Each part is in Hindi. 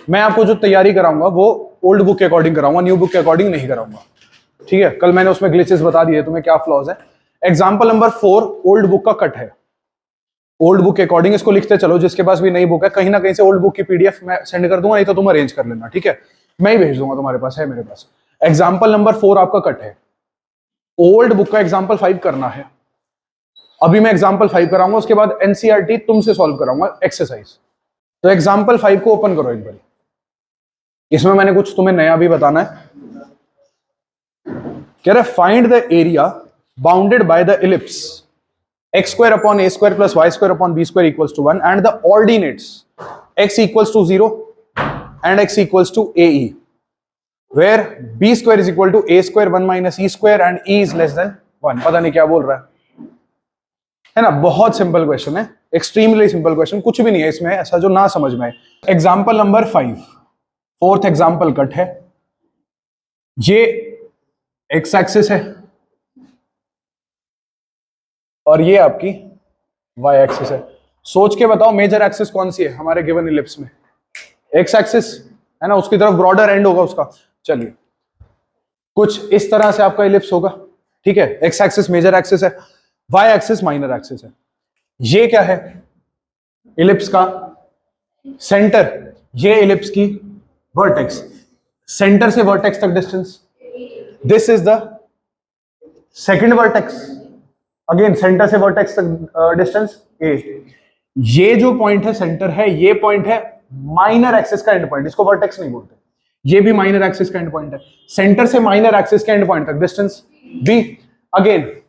मैं आपको जो तैयारी कराऊंगा वो ओल्ड बुक के अकॉर्डिंग कराऊंगा, न्यू बुक के अकॉर्डिंग नहीं कराऊंगा, ठीक है। कल मैंने उसमें ग्लिचेस बता दिए तुम्हें क्या फ्लॉज है। एग्जाम्पल नंबर 4 ओल्ड बुक का कट है। ओल्ड बुक के अकॉर्डिंग इसको लिखते चलो, जिसके पास भी नई बुक है कहीं ना कहीं से ओल्ड बुक की पीडीएफ मैं सेंड कर दूंगा, नहीं तो तुम अरेंज कर लेना, ठीक है, मैं ही भेज दूंगा, तुम्हारे पास है, मेरे पास। एग्जाम्पल नंबर 4 आपका कट है। ओल्ड बुक का एग्जाम्पल 5 करना है। अभी मैं एग्जाम्पल 5 कराऊंगा, उसके बाद एनसीईआरटी तुमसे सॉल्व कराऊंगा एक्सरसाइज। तो एग्जाम्पल 5 को ओपन करो एक बार। इसमें मैंने कुछ तुम्हें नया भी बताना है। कह रहा है find the area bounded by the ellipse x square upon a square plus y square upon b square equals to 1 and the ordinates x equals to 0 and x equals to ae, where b square is equal to a square 1 minus e square and e is less than 1। पता नहीं क्या बोल रहा है ना। बहुत सिंपल क्वेश्चन है, एक्सट्रीमली सिंपल क्वेश्चन, कुछ भी नहीं है इसमें ऐसा जो ना समझ में आए। Example number 5 fourth example cut है। ये एक्स एक्सिस है और ये आपकी y एक्सिस है। सोच के बताओ मेजर एक्सिस कौन सी है हमारे गिवन इलिप्स में? x एक्सिस है ना, उसकी तरफ ब्रॉडर एंड होगा उसका। चलिए कुछ इस तरह से आपका इलिप्स होगा, ठीक है। x एक्सिस मेजर एक्सिस है, y एक्सिस माइनर एक्सिस है। ये क्या है? इलिप्स का सेंटर, ये इलिप्स की वर्टेक्स, सेंटर से वर्टेक्स तक distance, this is the second vertex, again centre से वर्टेक्स तक डिस्टेंस a। ये जो पॉइंट है सेंटर है, ये पॉइंट है माइनर एक्सिस का एंड पॉइंट, इसको वर्टेक्स नहीं बोलते। ये भी माइनर एक्सिस का एंड पॉइंट है। सेंटर से माइनर एक्सिस के एंड पॉइंट तक distance b, again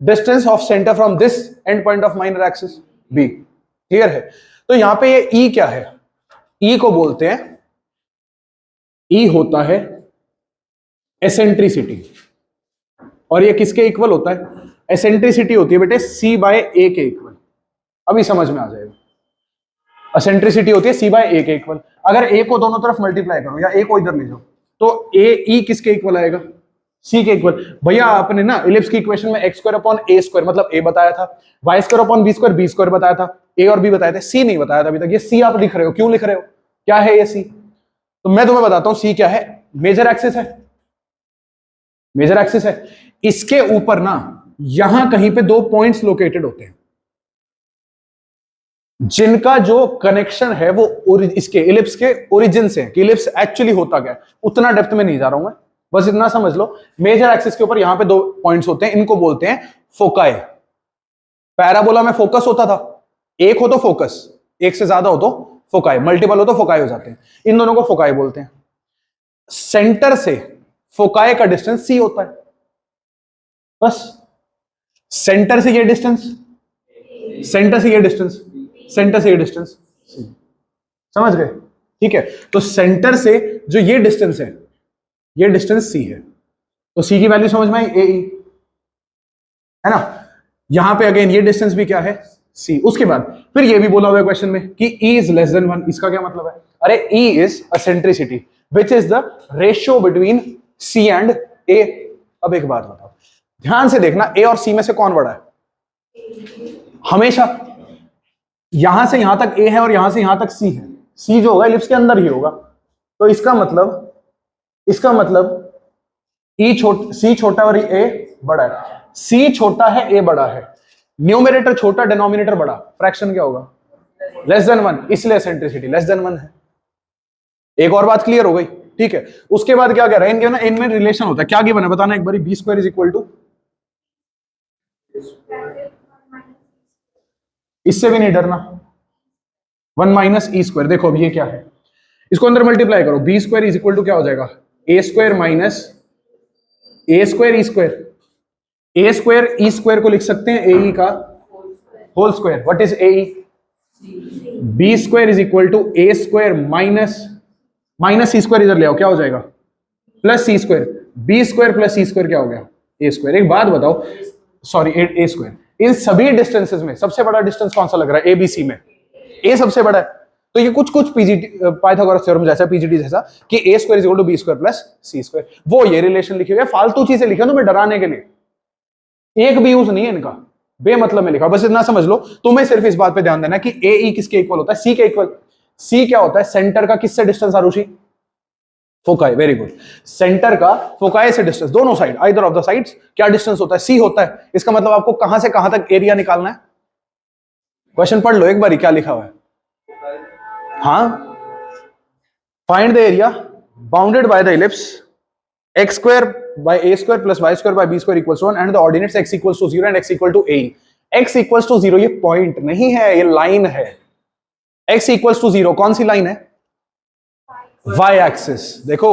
distance of centre from this and point of minor axis b। Clear है? तो यहां पे ये e क्या है? e को बोलते हैं, e होता है एसेंट्रिसिटी, और ये किसके इक्वल होता है? एसेंट्रिसिटी होती है बेटे c बाय a के इक्वल। अभी समझ में आ जाएगा। एसेंट्रिसिटी होती है c बाय a के इक्वल। अगर a को दोनों तरफ मल्टीप्लाई करो या a को इधर ले जाओ तो a e किसके इक्वल आएगा? c के इक्वल। भैया आपने ना इलिप्स की इक्वेशन में x square upon a square मतलब a बताया था, y square upon b square b square बताया था, a और b बताया था, c नहीं बताया था अभी तक। ये c आप लिख रहे हो, क्यों लिख रहे हो? क्या है ये c? तो मैं तुम्हें बताता हूं c क्या है। मेजर एक्सिस है, मेजर एक्सिस है। इसके ऊपर ना यहां कहीं पे दो पॉइंट्स लोकेटेड होते हैं जिनका जो कनेक्शन है वो इसके इलिप्स के ओरिजिन से है। कि इलिप्स एक्चुअली होता क्या है, उतना डेप्थ में नहीं जा रहा हूं मैं, बस इतना समझ लो। मेजर एक्सिस के ऊपर यहां पे दो पॉइंट्स होते हैं, इनको बोलते हैं फोकाई। पैराबोला में फोकस होता था, एक हो तो फोकस, एक से ज्यादा हो तो फोकाई, मल्टीपल हो तो फोकाई हो जाते हैं। इन दोनों को फोकाई बोलते हैं। सेंटर से फोकाई का डिस्टेंस c होता है, बस। सेंटर से ये डिस्टेंस, सेंटर से ये डिस्टेंस, सेंटर से ये डिस्टेंस, समझ गए? ठीक है, तो सेंटर से जो ये डिस्टेंस है, ये डिस्टेंस c है। तो c की वैल्यू समझ में आई, ae है ना। यहां पे अगेन ये डिस्टेंस भी क्या है? c। उसके बाद फिर ये भी बोला हुआ है क्वेश्चन में कि e इज लेस देन 1। इसका क्या मतलब है? अरे e is eccentricity which is the ratio between c and a। अब एक बात बताओ, ध्यान से देखना, a और c में से कौन बड़ा है? हमेशा यहां से यहां तक a है और यहां से यहां तक c है। c जो होगा इलिप्स के अंदर ही होगा। तो इसका मतलब c छोटा और a बड़ा है। c छोटा है, a बड़ा है। न्यूमरेटर छोटा, डिनोमिनेटर बड़ा, फ्रैक्शन क्या होगा? लेस देन 1, इसलिए एसेंट्रिसिटी लेस देन 1 है। एक और बात क्लियर हो गई? ठीक है, उसके बाद क्या कह रहा है? इनमें रिलेशन होता है। क्या गिवन है बताना एक बार। B square is equal to, इससे भी नहीं डरना, 1 माइनस ई स्क्वायर। देखो अब ये क्या है, इसको अंदर मल्टीप्लाई करो। B square is equal to क्या हो जाएगा? A square minus A square E square. A square E square को लिख सकते हैं ए ई का whole square. What is A E? B square is equal to A square minus C square, इधर ले आओ, क्या हो जाएगा? Plus C square. B square plus C square क्या हो गया? A square. एक बात बताओ, सॉरी ए स्क्वायर। इन सभी डिस्टेंसेस में सबसे बड़ा डिस्टेंस कौन सा लग रहा है? एबीसी में ए सबसे बड़ा है। तो ये कुछ पीजीटी पाइथागोरस थ्योरम जैसा, पीजीटी जैसा कि A square is equal to B square plus C square, वो ये रिलेशन लिखी हुई है। फालतू चीजें लिखा तुम्हें डराने के लिए, एक भी यूज नहीं है इनका, बेमतलब में लिखा। बस इतना समझ लो, तुम्हें सिर्फ इस बात पे ध्यान देना कि ए ई किसके इक्वल होता है? सी के इक्वल। सी क्या होता है? सेंटर का किससे distance Arushi? Foci, very good. Centre का फोकाई से डिस्टेंस, दोनों side, either of the sides, क्या डिस्टेंस होता है? सी होता है। इसका मतलब आपको कहां से कहां तक एरिया निकालना है? क्वेश्चन पढ़ लो एक बार, क्या लिखा हुआ है। हाँ, find the area bounded by the ellipse x square by a square plus y square by b square equals to 1 and the ordinates x equals to 0 and x equal to a. x equals to 0 ये पॉइंट नहीं है, ये लाइन है। x equals to 0 कौन सी लाइन है? y axis. देखो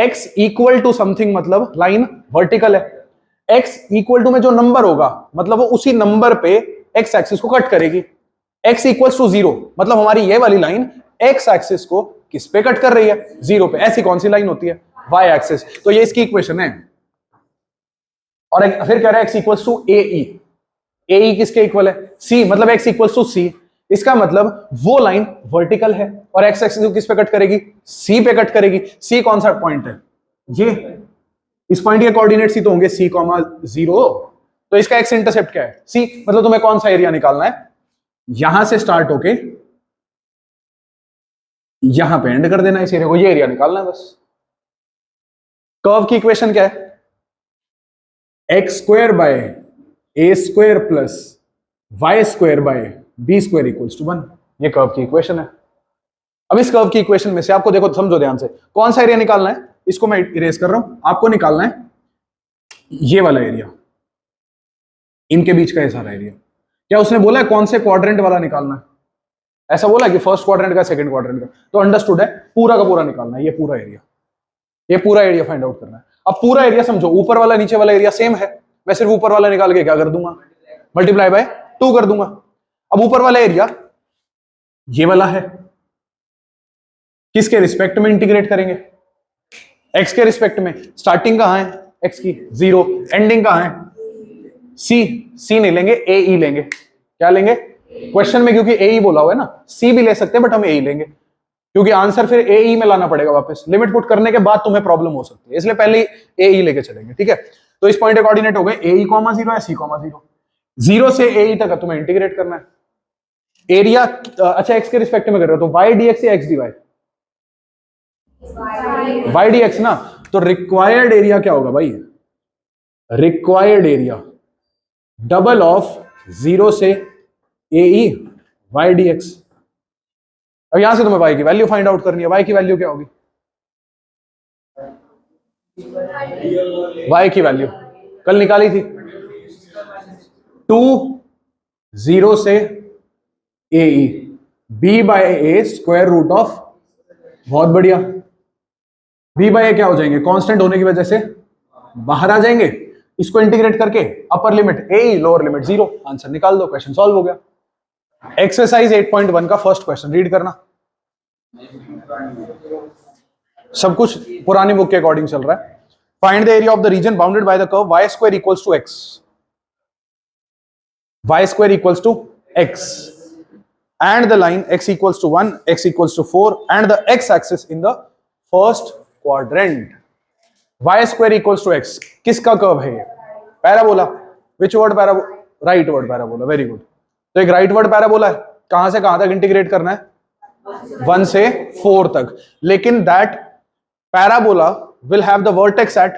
x equal to समथिंग मतलब लाइन वर्टिकल है। x equal to में जो नंबर होगा मतलब वो उसी नंबर पे x एक्सिस को कट करेगी। x equals to 0 मतलब हमारी ये वाली लाइन x एक्सिस को किस पे कट कर रही है? 0 पे। ऐसी कौन सी लाइन होती है? y axis. तो ये इसकी इक्वेशन है। और फिर कह रहा है x equals to AE। AE किसके इक्वल है? C, मतलब x इक्वल्स टू C। इसका मतलब वो लाइन वर्टिकल है और x एक्सिस को किस पे कट करेगी? C पे कट करेगी। C कौन सा पॉइंट है? ये। इस पॉइंट के कोऑर्डिनेट्स ही तो होंगे C, 0। तो इसका x इंटरसेप्ट क्या है? C। मतलब तुम्हें कौन सा एरिया निकालना है? यहां से स्टार्ट होके यहां पे एंड कर देना इस एरिया को, ये एरिया निकालना है बस। कर्व की इक्वेशन क्या है? X square by A square plus y square by b square equals to 1। ये कर्व की इक्वेशन है। अब इस कर्व की इक्वेशन में से आपको देखो, समझो ध्यान से, कौन सा एरिया निकालना है? इसको मैं इरेज कर रहा हूं। आपको निकालना है ये वाला एरिया, इनके बीच का ये सारा एरिया। क्या उसने बोला है कौन से क्वाड्रेंट वाला निकालना है? ऐसा बोला कि फर्स्ट क्वाड्रेंट का, सेकंड क्वाड्रेंट का? तो अंडरस्टूड है, पूरा का पूरा निकालना है, ये पूरा एरिया। ये पूरा एरिया फाइंड आउट करना है। अब पूरा एरिया समझो, ऊपर वाला नीचे वाला एरिया सेम है। मैं सिर्फ ऊपर वाला निकाल के क्या कर दूंगा? मल्टीप्लाई बाय 2 कर दूंगा। अब ऊपर वाला एरिया ये वाला है, किसके रिस्पेक्ट में इंटीग्रेट करेंगे? एक्स के रिस्पेक्ट में। स्टार्टिंग कहां है एक्स की? 0। एंडिंग कहां है? सी नहीं लेंगे, ए ई लेंगे। क्या लेंगे? क्वेश्चन में क्योंकि ए ई बोला हुआ है ना, सी भी ले सकते हैं बट हम ए ई लेंगे, क्योंकि आंसर फिर ए ई में लाना पड़ेगा वापस। लिमिट पुट करने के बाद तुम्हें प्रॉब्लम हो सकती है, इसलिए पहले ए ई लेके चलेंगे। ठीक है, तो इस पॉइंट के कोऑर्डिनेट हो गए ए ई, 0 है, सी, 0। 0 से ए ई तक तुम्हें इंटीग्रेट करना है। एरिया अच्छा एक्स के रिस्पेक्ट में कर रहे हो तो वाई डी एक्स या x d y? Y d x ना। तो रिक्वायर्ड एरिया क्या होगा भाई? रिक्वायर्ड एरिया डबल ऑफ 0 से A E Y d x. अब यहां से तुम्हें y की वैल्यू फाइंड आउट करनी है। y की वैल्यू क्या होगी? y की वैल्यू कल निकाली थी, 2 0 से A E B by A square root of, बहुत बढ़िया। बी बाय ए क्या हो जाएंगे? कांस्टेंट होने की वजह से बाहर आ जाएंगे। इसको इंटीग्रेट करके अपर लिमिट ए ई, लोअर लिमिट 0, आंसर निकाल दो, क्वेश्चन सॉल्व हो गया। एक्सरसाइज 8.1 का फर्स्ट क्वेश्चन रीड करना। सब कुछ पुरानी बुक के अकॉर्डिंग चल रहा है। Find the area of the region bounded by the curve y square equals to x। y square equals to x and the line x equals to 1, x equals to 4 and the x axis in the first quadrant। y square equals to x किसका कर्व है? ये parabola. Which word parabola? Right word parabola, very good. तो एक राइट वर्ड पैराबोला है, कहां से कहां तक इंटीग्रेट करना है? 1 से 4 तक। लेकिन that parabola will have the vertex at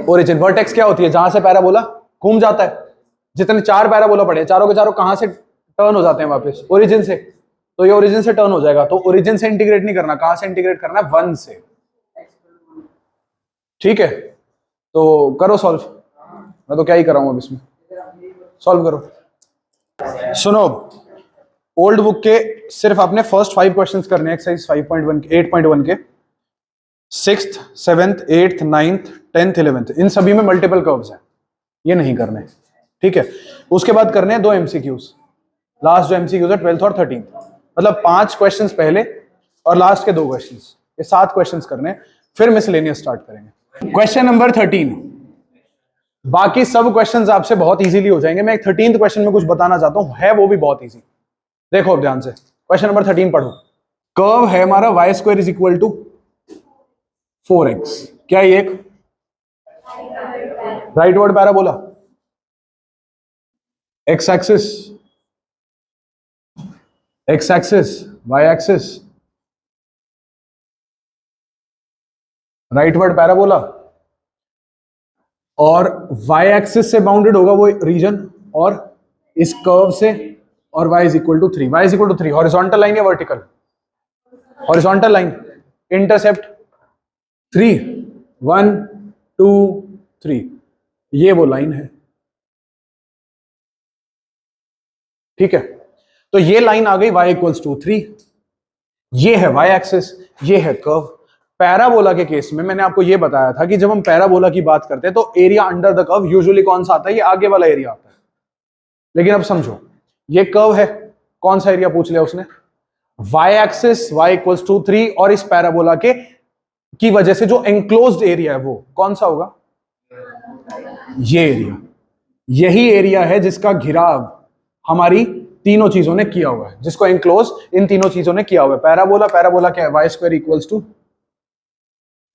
origin. Vertex क्या होती है? जहां से पैराबोला घूम जाता है। जितने 4 पैराबोला पड़े, चारों के चारों कहां से टर्न हो जाते हैं वापस? ओरिजिन से। तो ये ओरिजिन से टर्न हो जाएगा। तो ओरिजिन से इंटीग्रेट नहीं करना, कहां से इंटीग्रेट करना है? 1 से। ठीक है, तो करो सॉल्व। मैं तो क्या ही कर रहा हूं अब इसमें, सॉल्व करो। सुनो, ओल्ड बुक के सिर्फ आपने फर्स्ट 5 क्वेश्चंस करने, एक्सरसाइज 5.1 8.1 के 6th 7th 8th 9th 10th 11th, इन सभी में मल्टीपल कर्व्स हैं, ये नहीं करने। ठीक है, उसके बाद करने हैं 2 एमसीक्यूज। लास्ट जो एमसीक्यूज है 12th और 13th, मतलब 5 क्वेश्चंस पहले और लास्ट के 2 क्वेश्चंस, ये 7 क्वेश्चंस करने, फिर मिसलेनियस स्टार्ट करेंगे। क्वेश्चन नंबर 13, बाकी सब क्वेश्चंस आपसे बहुत इजीली हो जाएंगे। मैं एक 13th क्वेश्चन में कुछ बताना चाहता हूं, है वो भी बहुत इजी। देखो अब ध्यान से, क्वेश्चन नंबर 13 पढ़ो। कर्व है हमारा y square is equal to 4x। क्या ये एक right word parabola? X axis x axis, y axis, right word parabola, और वाई एक्सिस से बाउंडेड होगा वो रीजन, और इस कर्व से, और y is equal to 3, y is equal to 3, horizontal line या वर्टिकल? हॉरिजॉन्टल लाइन, इंटरसेप्ट 3, 1 2 3, ये वो लाइन है, ठीक है। तो ये लाइन आ गई y इक्वल्स टू 3, ये है y एक्सिस, ये है कर्व। पैराबोला के केस में मैंने आपको ये बताया था कि जब हम पैराबोला की बात करते हैं तो area under the curve usually कौन सा आता है? ये आगे वाला एरिया आता है। लेकिन अब समझो, ये कर्व है, कौन सा एरिया पूछ लिया उसने? y axis, y equals to 3, और इस पैराबोला के की वजह से जो एंक्लोज्ड एरिया है वो कौन सा होगा? ये एरिया। यही एरिया है जिसका घिराव हमारी तीनों चीजों ने किया हुआ है, जिसको एंक्लोज इन तीनों चीजों ने किया हुआ है। पैराबोला, पैराबोला क्या है? Y square equals to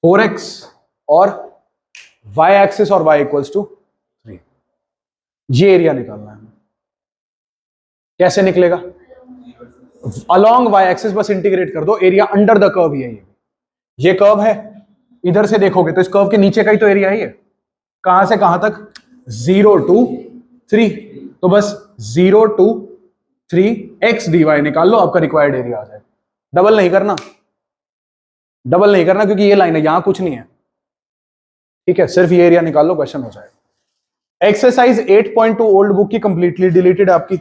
4x, और y एक्सिस और y इक्वल्स टू 3। ये एरिया निकालना है। कैसे निकलेगा? अलोंग y एक्सिस बस इंटीग्रेट कर दो, एरिया अंडर द कर्व है ये कर्व है, इधर से देखोगे तो इस कर्व के नीचे का ही तो एरिया है ये। कहां से कहां तक? 0 to 3, तो बस 0 to 3 x dy निकाल लो, आपका रिक्वायर्ड एरिया आ जाएगा। डबल नहीं करना, डबल नहीं करना, क्योंकि ये लाइन है, यहां कुछ नहीं है, ठीक है। सिर्फ ये एरिया निकाल लो, क्वेश्चन हो जाएगा। एक्सरसाइज 8.2 ओल्ड बुक की कंप्लीटली डिलीटेड आपकी।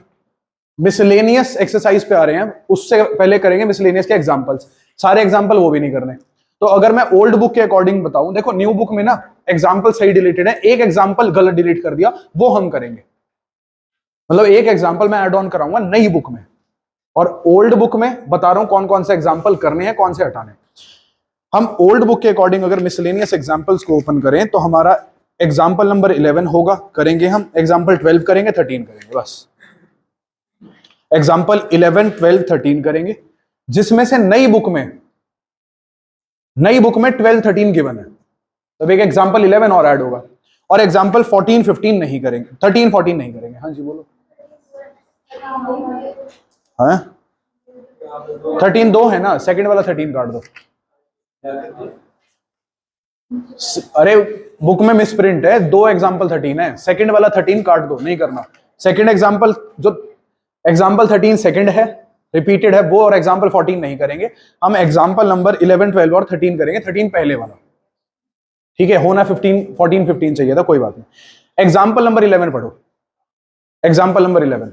मिसलेनियस एक्सरसाइज पे आ रहे हैं, उससे पहले करेंगे मिसलेनियस के एग्जांपल्स। सारे एग्जांपल वो भी नहीं करने। तो अगर मैं ओल्ड बुक के अकॉर्डिंग बताऊं, देखो न्यू बुक में ना एग्जांपल सही डिलीटेड है, एक एग्जांपल गलत डिलीट कर दिया, वो हम करेंगे। मतलब एक एग्जांपल मैं ऐड ऑन कराऊंगा नई बुक में, और ओल्ड बुक में बता रहा हूं कौन कौन से एग्जांपल करने हैं, कौन से हटाने। हम ओल्ड बुक के अकॉर्डिंग अगर मिसलेनियस एग्जांपल्स को ओपन करें तो हमारा एग्जांपल नंबर 11 होगा, करेंगे हम। एग्जांपल 12 करेंगे, 13 करेंगे, बस। एग्जांपल 11, 12, 13 करेंगे, जिसमें से नई बुक में 12, 13 गिवन है, तब एक एग्जांपल 11 और ऐड होगा, और एग्जांपल 14, 15 नहीं करेंगे, 13, 14 नहीं करेंगे। हाँ जी बोलो। हाँ 13 दो है ना, सेकंड वाला 13 काट दो। अरे बुक में मिसप्रिंट है, दो एग्जांपल 13 है, सेकंड वाला 13 काट दो, नहीं करना। सेकंड एग्जांपल, जो एग्जांपल 13 सेकंड है, रिपीटेड है, वो और एग्जांपल 14 नहीं करेंगे हम। एग्जांपल नंबर 11, 12 और 13 करेंगे। 13 पहले वाला, ठीक है। होना 15, 14, 15 चाहिए था, कोई बात नहीं। एग्जांपल नंबर 11 पढ़ो। Example number 11,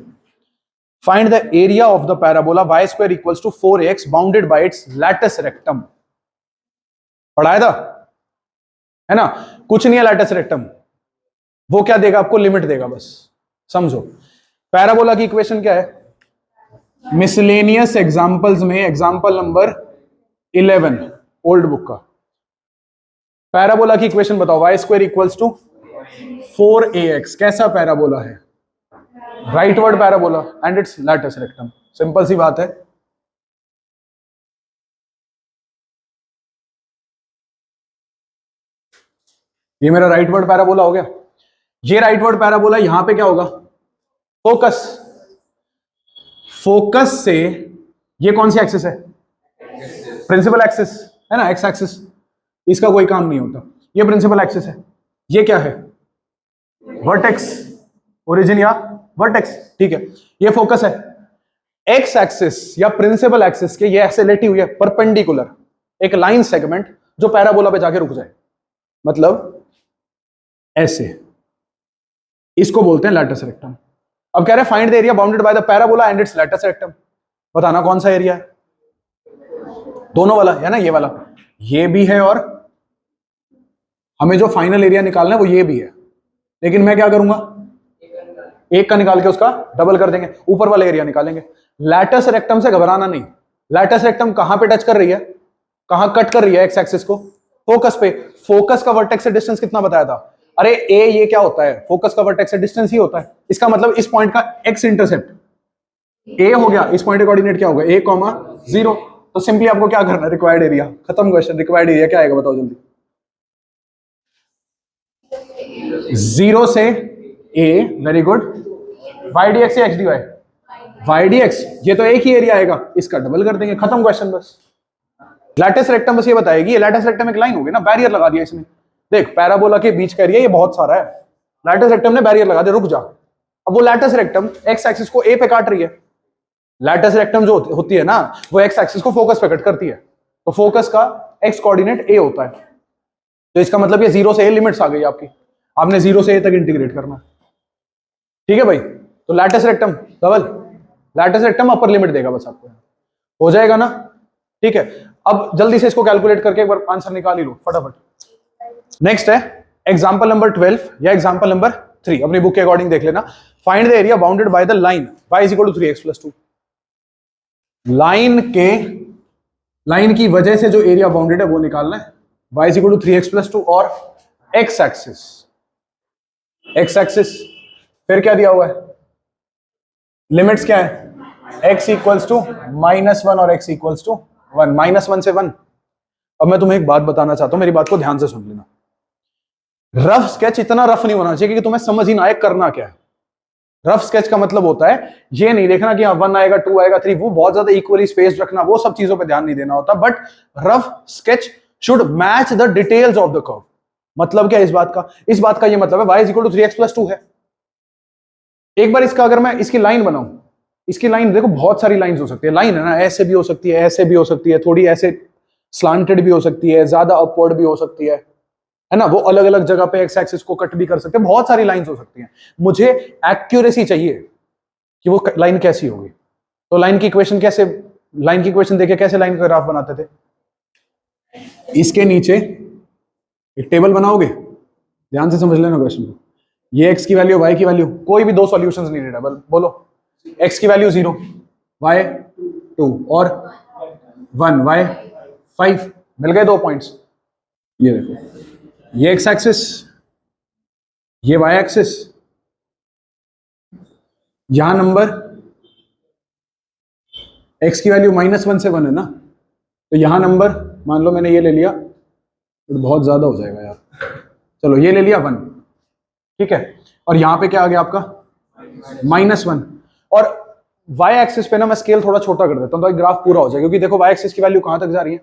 find the area of the parabola y square equals to 4x bounded by its latus rectum. पढ़ाया था, है ना? कुछ नहीं है लैटिस रेक्टम, वो क्या देगा आपको? लिमिट देगा, बस समझो। पैराबोला की इक्वेशन क्या है? मिसलेनियस एग्जांपल्स में एग्जांपल नंबर 11 ओल्ड बुक का पैराबोला की इक्वेशन बताओ। y square equals to 4ax, कैसा पैराबोला है? Write word parabola and its latus rectum. Simple सी बात है। ये मेरा राइट वर्ड पैराबोला हो गया। ये राइट वर्ड पैराबोला, यहां पे क्या होगा? फोकस। फोकस से ये कौन सी एक्सिस है? प्रिंसिपल एक्सिस है ना, एक्स एक्सिस। इसका कोई काम नहीं होता, ये प्रिंसिपल एक्सिस है। ये क्या है? वर्टेक्स, ओरिजिन या वर्टेक्स, ठीक है। ये फोकस है। एक्स एक्सिस या प्रिंसिपल एक्सिस के ये ऐसे लेटी हुई है परपेंडिकुलर एक लाइन सेगमेंट, जो पैराबोला पे जाके रुक जाए, मतलब ऐसे। इसको बोलते हैं लैटिस रेक्टम। अब कह रहे हैं find the area bounded by the parabola and its latus rectum. बताना कौन सा एरिया है? दोनों वाला है ना, ये वाला, ये भी है, और हमें जो फाइनल एरिया निकालना है वो ये भी है। लेकिन मैं क्या करूंगा? एक का निकाल के उसका डबल कर देंगे, ऊपर वाला एरिया निकालेंगे। लैटिस रेक्टम से घबराना नहीं। लैटिस रेक्टम कहां पे टच कर रही है, कहां कट कर रही है एक्स एक्सिस को? फोकस पे। फोकस का वर्टेक्स से डिस्टेंस कितना बताया था? अरे ए, ये क्या होता है? फोकस का वर्टेक्स से डिस्टेंस ही होता है। इसका मतलब इस पॉइंट का एक्स इंटरसेप्ट ए हो गया, इस पॉइंट का कोऑर्डिनेट क्या होगा? a, 0। तो सिंपली आपको क्या करना है? रिक्वायर्ड एरिया, खत्म क्वेश्चन। रिक्वायर्ड एरिया क्या आएगा बताओ जल्दी? 0 से a, very good, y dx या x dy? Y d x, ये तो एक ही एरिया आएगा, इसका डबल कर देंगे, खत्म क्वेश्चन बस। लैटिस रेक्टम बस ये बताएगी, लैटिस रेक्टम एक लाइन होगी ना, बैरियर लगा दिया इसने, देख पैराबोला के बीच का एरिया ये बहुत सारा है, लैटिस रेक्टम ने बैरियर लगा दिया, रुक जा। अब वो लैटिस रेक्टम एक्स एक्सिस को ए पे काट रही है, लैटिस रेक्टम जो होती है ना वो एक्स एक्सिस को फोकस पे कट करती है, तो फोकस का एक्स कोऑर्डिनेट ए होता है, तो इसका मतलब ये 0 से ए लिमिट्स आ गई आपकी, आपने 0 से ए तक इंटीग्रेट करना, ठीक है भाई। तो lattice rectum double, lattice rectum upper limit देगा बस आपको, हो जाएगा ना, ठीक है। अब जल्दी से इसको कैलकुलेट करके एक बार आंसर निकाल ही लो फटाफट। नेक्स्ट है एग्जांपल नंबर 12 या एग्जांपल नंबर 3, अपनी बुक के अकॉर्डिंग देख लेना। Find the area bounded by the line y = 3x + 2। Line की वजह से जो एरिया बाउंडेड है वो निकालना है, y = 3x + 2 और x एक्सिस फिर क्या दिया हुआ है, लिमिट्स क्या है, x = -1 और x = 1, -1 से 1। अब मैं तुम्हें एक बात बताना चाहता हूं, मेरी बात को ध्यान से सुन लेना। रफ स्केच इतना रफ नहीं होना चाहिए कि तुम्हें समझ ही ना आए करना क्या है। रफ स्केच का मतलब होता है ये नहीं देखना कि 1 आएगा 2 आएगा 3, वो बहुत ज्यादा इक्वली स्पेस रखना, वो सब चीजों पे ध्यान नहीं देना होता, but rough sketch should match the details of the curve. मतलब क्या इस बात का, इस बात का ये मतलब है y = 3x + 2 है। एक बार इसका अगर मैं इसकी लाइन बनाऊं, इसकी लाइन देखो बहुत सारी लाइंस हो सकती है, लाइन है ना, ऐसे भी हो सकती है, ऐसे भी हो सकती है, थोड़ी ऐसे स्लांटेड भी हो सकती है, ज्यादा अपवर्ड भी हो सकती है ना, वो अलग अलग जगह पे एक्स एक्सिस को कट भी कर सकते हैं, बहुत सारी लाइंस हो सकती हैं। मुझे एक्यूरेसी चाहिए कि वो लाइन कैसी होगी, तो लाइन की इक्वेशन कैसे, लाइन की इक्वेशन देखे कैसे लाइन का ग्राफ बनाते थे, इसके नीचे एक टेबल बनाओगे, ध्यान से समझ लेना क्वेश्चन को, ये x की वैल्यू y की वैल्यू, कोई भी दो सॉल्यूशंस नीडेड है, बोलो x की वैल्यू 0, y 2 और 1, y 5, मिल गए 2 पॉइंट्स। ये देखो ये x एक्सिस, ये y एक्सिस, यहां नंबर x की वैल्यू -1 से 1 है ना, तो यहां नंबर मान लो मैंने ये ले लिया, तो बहुत ज्यादा हो जाएगा यार, चलो ये ले लिया 1, ठीक है, और यहां पे क्या आ गया आपका -1, और y एक्सिस पे ना मैं स्केल थोड़ा छोटा कर देता हूं तो ग्राफ पूरा हो जाएगा, क्योंकि देखो y एक्सिस की वैल्यू कहां तक जा रही है,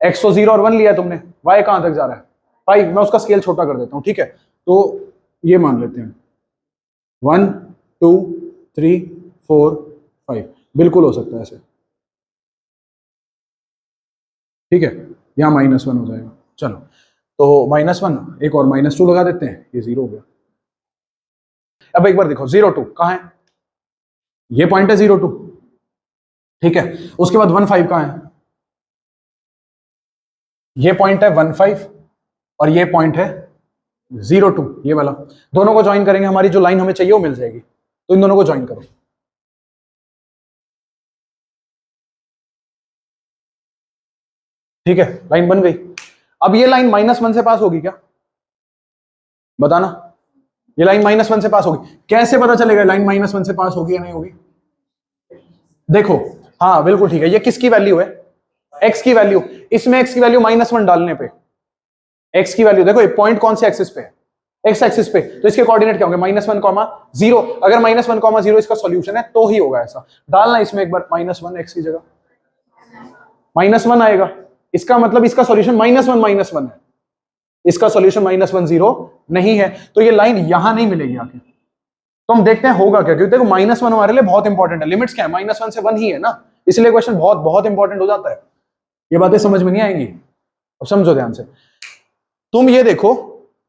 x तो 0 और 1 लिया तुमने, y कहां तक जा रहा है 5, मैं उसका स्केल छोटा कर देता हूं, ठीक है। तो ये मान लेते हैं 1 2 3 4 5, बिल्कुल हो सकता है ऐसे, ठीक है, यहां -1 हो जाएगा, चलो तो -1 एक और -2 लगा देते हैं, ये 0 हो गया। अब एक बार देखो 0 2 कहां है, ये पॉइंट है 0 2, ठीक है, उसके बाद 1 5 कहां है, ये पॉइंट है 1 5 और ये पॉइंट है 0 2, ये वाला, दोनों को ज्वाइन करेंगे, हमारी जो लाइन हमें चाहिए वो मिल जाएगी, तो इन दोनों को ज्वाइन करो, ठीक है, लाइन बन गई। अब ये लाइन -1 से पास होगी क्या, बताना, ये लाइन -1 से पास होगी, कैसे पता चलेगा लाइन -1 से पास होगी या नहीं होगी, देखो, हाँ बिल्कुल ठीक है, ये किसकी वैल्यू है, x की वैल्यू, इसमें x की वैल्यू -1 डालने पे x की वैल्यू देखो, पॉइंट कौन से एक्सिस पे है, x एक्सिस पे, तो इसके कोऑर्डिनेट क्या होंगे -1, 0, अगर -1, 0 इसका सॉल्यूशन है तो ही होगा ऐसा, डालना इसमें एक बार -1 x की जगह, -1 आएगा, इसका मतलब इसका सॉल्यूशन -1 है, इसका सॉल्यूशन -1 0 नहीं है, तो ये लाइन यहां नहीं मिलेगी आके, तो हम देखते हैं होगा क्या, क्योंकि देखो -1 हमारे लिए बहुत इंपॉर्टेंट है, लिमिट्स क्या है -1 से 1 ही है ना, इसलिए क्वेश्चन बहुत बहुत इंपॉर्टेंट हो जाता है, ये बातें समझ में नहीं आएंगी, अब समझो ध्यान से, तुम ये देखो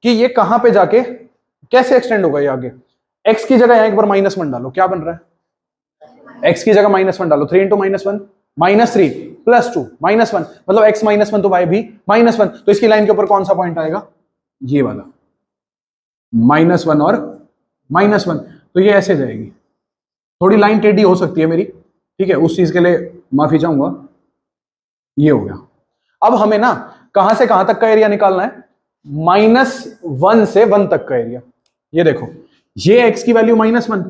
कि ये कहां पे जाके कैसे एक्सटेंड होगा, ये आगे x की जगह यहां एक बार -1 डालो, क्या बन रहा है, x की जगह -1 डालो, 3 × -1 -3 + 2 -1, मतलब x -1 तो y भी -1, तो इसकी लाइन के ऊपर कौन सा पॉइंट आएगा, ये वाला -1 और -1, तो ये ऐसे जाएगी, थोड़ी लाइन टेढ़ी हो सकती है मेरी, ठीक है, उस चीज के लिए माफी चाहूंगा, ये हो गया। अब हमें ना कहां से कहां तक का एरिया निकालना है, -1 से 1 तक का एरिया, ये देखो, ये x की वैल्यू -1,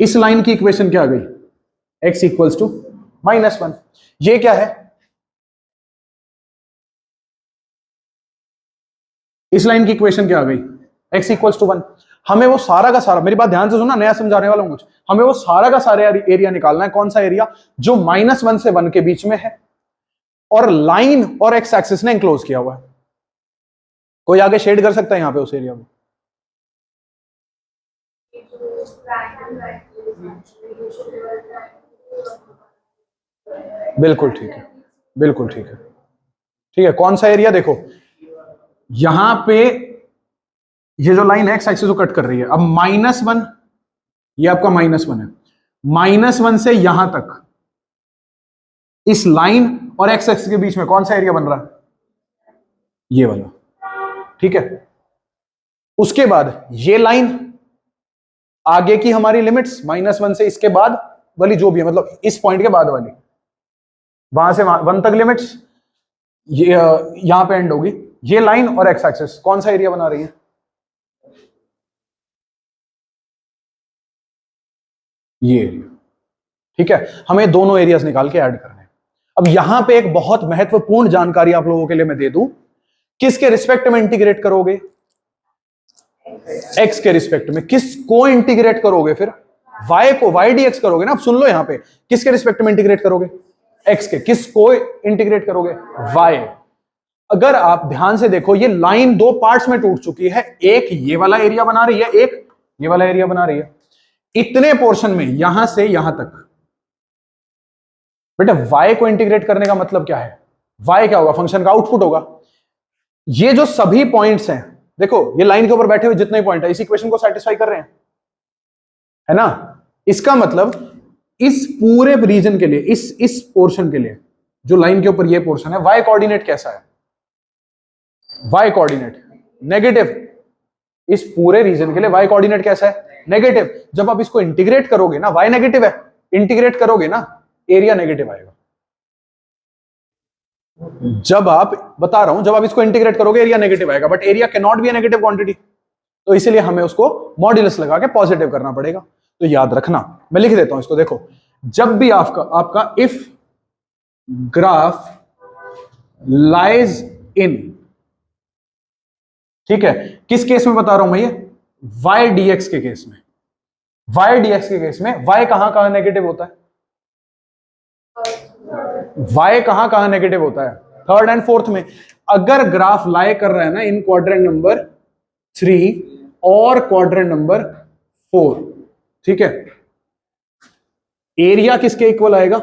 इस लाइन की इक्वेशन क्या आ गई, x = -1, ये क्या है, इस लाइन की इक्वेशन क्या आ गई, x = 1, हमें वो सारा का सारा, मेरी बात ध्यान से सुनना, नया समझाने वाला हूं कुछ, हमें वो सारा का सारा एरिया निकालना है। कौन सा एरिया? जो -1 से 1 के बीच में है और लाइन और एक्स एक्सिस ने इंक्लोज किया हुआ है। कोई आगे शेड कर सकता है यहां पे उस एरिया को? बिल्कुल ठीक है, बिल्कुल ठीक है, ठीक है। कौन सा एरिया? देखो यहां पे ये जो लाइन है एक्स एक्सिस को कट कर रही है। अब -1, ये आपका -1 है, -1 से यहां तक इस लाइन और एक्स एक्सिस के बीच में कौन सा एरिया बन रहा है? ये वाला, ठीक है। उसके बाद ये लाइन, आगे की हमारी लिमिट्स -1 से इसके बाद वाली जो भी है, मतलब इस पॉइंट के बाद वाली, वहां से 1 तक लिमिट्स, ये यहां पे एंड होगी। ये लाइन और एक्स एक्सिस कौन सा एरिया बना रही है? ये एरिया, ठीक है। हमें दोनों एरियाज निकाल के ऐड करने हैं। अब यहां पे एक बहुत महत्वपूर्ण जानकारी आप लोगों के लिए मैं दे दूं, किसके रिस्पेक्ट में इंटीग्रेट करोगे? एक्स के रिस्पेक्ट में। किस को इंटीग्रेट करोगे फिर? वाई को, वाई डी एक्स करोगे ना। अब सुन लो यहां पे, किसके रिस्पेक्ट में इंटीग्रेट करोगे? एक्स के। किस को इंटीग्रेट करोगे? वाई। अगर आप ध्यान से देखो, ये लाइन दो पार्ट्स में टूट चुकी है, एक ये वाला एरिया बना रही है, एक ये वाला एरिया बना रही है। इतने पोर्शन में यहां से यहां तक बेटा y को इंटीग्रेट करने का मतलब क्या है? y क्या होगा? फंक्शन का आउटपुट होगा। ये जो सभी पॉइंट्स हैं, देखो ये लाइन के ऊपर बैठे हुए जितने पॉइंट है, इस इक्वेशन को सेटिस्फाई कर रहे हैं, है ना। इसका मतलब इस पूरे रीजन के लिए, इस पोर्शन के लिए, जो लाइन के ऊपर ये पोर्शन है, y कोऑर्डिनेट कैसा है? y coordinate negative. इस पूरे रीजन के लिए y कोऑर्डिनेट कैसा है? नेगेटिव। जब आप इसको इंटीग्रेट करोगे ना, y नेगेटिव है, इंटीग्रेट करोगे ना, एरिया नेगेटिव आएगा। जब आप, बता रहा हूं, जब आप इसको इंटीग्रेट करोगे एरिया नेगेटिव आएगा, but area can not be A negative quantity, तो इसीलिए हमें उसको मॉड्यूलस लगा के पॉजिटिव करना पड़ेगा। तो याद रखना, मैं लिख देता हूं इसको। देखो, जब भी आपका इफ ग्राफ लाइज इन, ठीक है, किस केस में बता रहा हूं मैं ये? y dx के केस में। y dx के केस में y कहां नेगेटिव होता है? y कहां नेगेटिव होता है? 3rd and 4th में। अगर ग्राफ लाई कर रहा है ना इन क्वाड्रेंट नंबर 3 और क्वाड्रेंट नंबर 4, ठीक है, एरिया किसके इक्वल आएगा?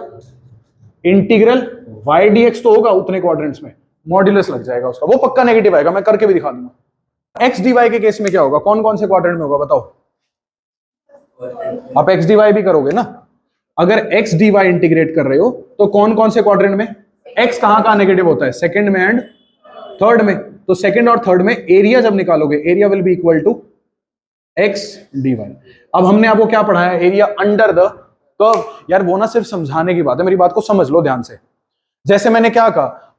इंटीग्रल y dx तो होगा उतने क्वाड्रेंट्स में, मॉड्यूलस लग जाएगा उसका, वो पक्का नेगेटिव आएगा, मैं करके भी दिखा दूंगा। x dy के केस में क्या होगा? कौन कौन से क्वाड्रेंट में होगा बताओ? आप x dy भी करोगे ना। अगर x dy इंटीग्रेट कर रहे हो तो कौन कौन से क्वाड्रेंट में? x कहां नेगेटिव होता है? सेकंड में एंड थर्ड में। तो सेकंड और थर्ड में एरिया जब निकालोगे, area will be equal to x dy। अब हमने आपको क्या पढ़ाया? Area under the curve. यार वो ना सिर्फ समझाने की बात है, मेरी बात को समझ लो ध्यान से। जैसे मैंने क्या कहा,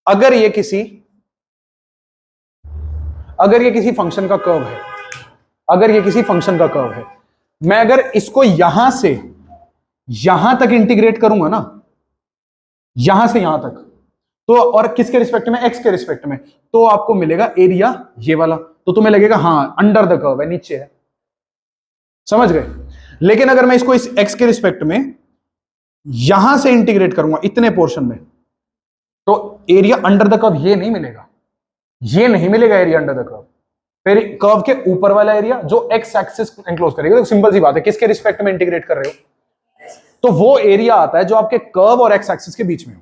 अगर ये किसी फंक्शन का कर्व है, अगर ये किसी फंक्शन का कर्व है, मैं अगर इसको यहां से यहां तक इंटीग्रेट करूंगा ना, यहां से यहां तक, तो और किसके रिस्पेक्ट में? एक्स के रिस्पेक्ट में, तो आपको मिलेगा एरिया ये वाला। तो तुम्हें लगेगा हाँ अंडर द कर्व है, नीचे है। समझ गए? लेकिन अगर मैं इसको इस एक्स के रिस्पेक्ट में यहां से इंटीग्रेट करूंगा इतने पोर्शन में, तो एरिया अंडर द कर्व ये नहीं मिलेगा, ये नहीं मिलेगा एरिया अंडर द कर्व। फिर कर्व के ऊपर वाला एरिया जो एक्स एक्सिस एनक्लोज करेगा, तो सिंपल सी बात है, किसके रिस्पेक्ट में इंटीग्रेट कर रहे हो, तो वो एरिया आता है जो आपके कर्व और एक्स एक्सिस के बीच में हो।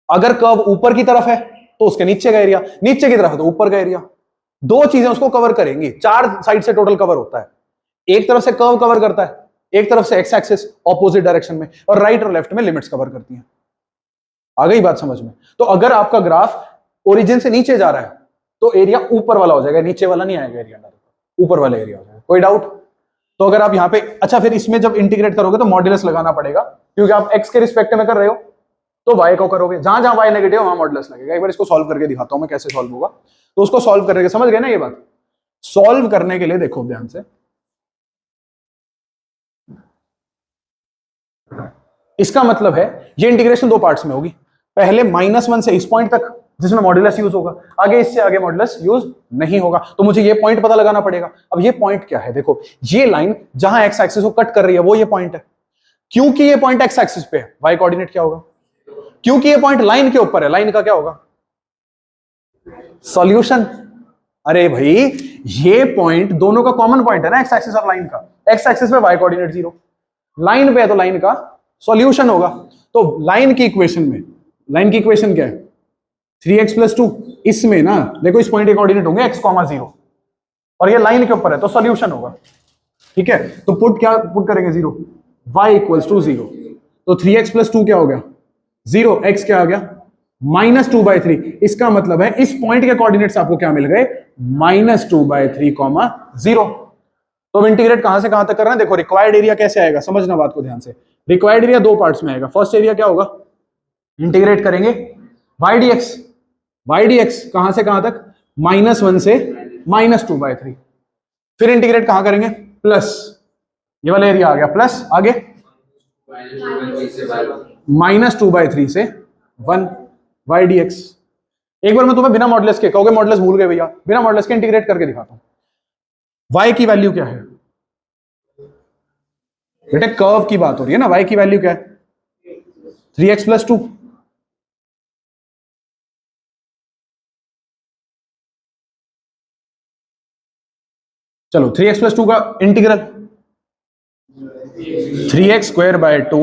अगर कर्व ऊपर की तरफ है तो उसके नीचे का एरिया, नीचे की तरफ है तो ऊपर का एरिया। दो चीजें उसको कवर करेंगी, 4 साइड से टोटल कवर होता है। एक तरफ से कर्व कवर करता है, एक तरफ से एक्स एक्सिस ऑपोजिट डायरेक्शन में, और राइट और लेफ्ट में लिमिट्स कवर करती हैं। आ गई बात समझ में? तो अगर आपका ग्राफ ओरिजिन से नीचे जा रहा है तो एरिया ऊपर वाला हो जाएगा, नीचे वाला नहीं आएगा एरिया, ऊपर वाला एरिया हो जाएगा। कोई डाउट? तो अगर आप यहाँ पे, अच्छा फिर इसमें जब इंटीग्रेट करोगे तो मॉड्यूलस लगाना पड़ेगा, क्योंकि आप एक्स के रिस्पेक्ट में कर रहे हो, तो वाई को करोगे, जहां जहां वाई नेगेटिव वहां मॉड्यूलस लगेगा। एक बार इसको सॉल्व करके दिखाता हूं मैं कैसे सॉल्व होगा। तो उसको सॉल्व करने के, समझ गए ना ये बात? सॉल्व करने के लिए देखो ध्यान से, इसका मतलब है ये इंटीग्रेशन दो पार्ट्स में होगी, पहले -1 से इस पॉइंट तक जिसमें मॉड्यूलस यूज होगा, आगे इससे आगे मॉड्यूलस यूज नहीं होगा, तो मुझे ये पॉइंट पता लगाना पड़ेगा। अब ये पॉइंट क्या है, देखो ये लाइन जहां एक्स एक्सिस को कट कर रही है वो ये पॉइंट है, क्योंकि ये पॉइंट एक्स एक्सिस पे है, वाई कोऑर्डिनेट क्या होगा, क्योंकि ये पॉइंट लाइन के ऊपर है, लाइन का क्या होगा, सॉल्यूशन। अरे भाई ये पॉइंट दोनों का कॉमन पॉइंट है ना, एक्स एक्सिस और लाइन का, एक्स एक्सिस पे वाई कोऑर्डिनेट 0, लाइन पे है तो लाइन का सॉल्यूशन होगा। तो लाइन की इक्वेशन में, लाइन की इक्वेशन क्या है, 3x + 2, इसमें ना देखो इस पॉइंट के कोऑर्डिनेट होंगे x, 0 और ये लाइन के ऊपर है तो सॉल्यूशन होगा, ठीक है। तो पुट करेंगे 0, y = 0, तो 3x + 2 क्या हो गया 0, x क्या आ गया -2/3। इसका मतलब है इस पॉइंट के कोऑर्डिनेट्स आपको क्या मिल गए, -2/3, 0। तो अब इंटीग्रेट कहां से कहां तक कर रहे हैं, देखो रिक्वायर्ड एरिया कैसे आएगा, समझना बात को ध्यान से। रिक्वायर्ड एरिया दो पार्ट्स में आएगा। फर्स्ट एरिया क्या होगा, इंटीग्रेट करेंगे y dx कहां से कहां तक, -1 से -2/3। फिर इंटीग्रेट कहां करेंगे, प्लस, ये वाला एरिया आ गया, प्लस आगे -2/3 से 1 y dx। एक बार मैं तुम्हें बिना मॉडुलस के, कहोगे मॉडुलस भूल गए भैया, बिना मॉडुलस के इंटीग्रेट करके दिखाता हूं। y की वैल्यू क्या है बेटे, कर्व की बात हो रही है ना, y की वैल्यू क्या है 3x + 2। चलो 3x + 2 का integral 3x² 2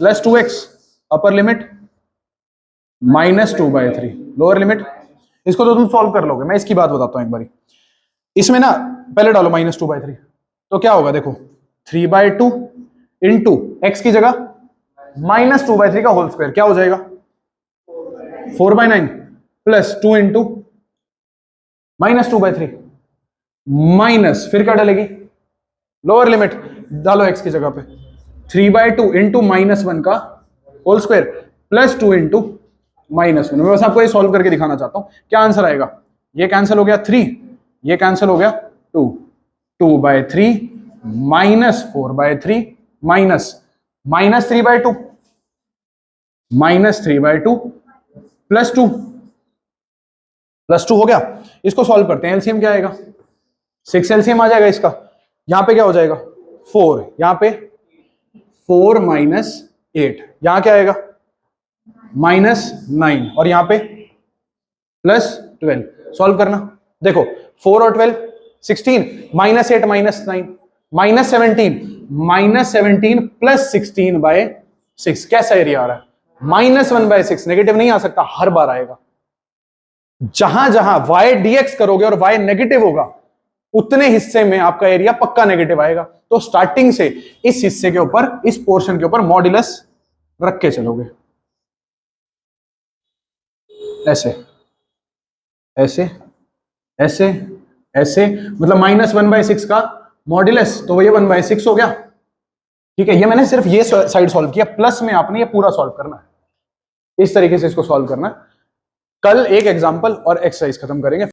+ 2x, upper limit -2/3, lower limit. इसको तो तुम सॉल्व कर लोगे, मैं इसकी बात बताता हूं एक बारी। इसमें ना पहले डालो -2/3, तो क्या होगा देखो, 3/2 इंटू एक्स की जगह -2/3 का होल स्क्वायर, क्या हो जाएगा 4/9 प्लस 2 इंटू -2/3 माइनस, फिर क्या डालेगी लोअर लिमिट, डालो एक्स की जगह पे 3/2 इंटू -1 का होल स्क्वायर प्लस 2 इंटू -1। मैं बस आपको ये सॉल्व करके दिखाना चाहता हूं क्या आंसर आएगा। ये कैंसिल हो गया 3, ये कैंसिल हो गया 2, 2/3 -4/3 -3/2 -3/2 +2 हो गया। इसको सॉल्व करते हैं, एलसीएम क्या आएगा 6 एलसीएम आ जाएगा इसका। यहां पे क्या हो जाएगा 4, यहां पे 4 - 8, यहां क्या आएगा -9 और यहां पे +12। सॉल्व करना, देखो 4 और 12 16, -8 -9 -17 प्लस 16/6, कैसा एरिया आ रहा है -1/6। नेगेटिव नहीं आ सकता, हर बार आएगा। जहां जहां y dx करोगे और y नेगेटिव होगा उतने हिस्से में आपका एरिया पक्का नेगेटिव आएगा। तो स्टार्टिंग से इस हिस्से के ऊपर, इस पोर्शन के ऊपर मॉड्यूलस रख के चलोगे, ऐसे ऐसे ऐसे ऐसे, मतलब -1/6 का मॉड्यूलस, तो ये 1/6 हो गया, ठीक है। ये मैंने सिर्फ ये साइड सॉल्व किया, प्लस में आपने ये पूरा सॉल्व करना है, इस तरीके से इसको सॉल्व करना है। कल एक एग्जांपल और एक्सरसाइज खत्म करेंगे।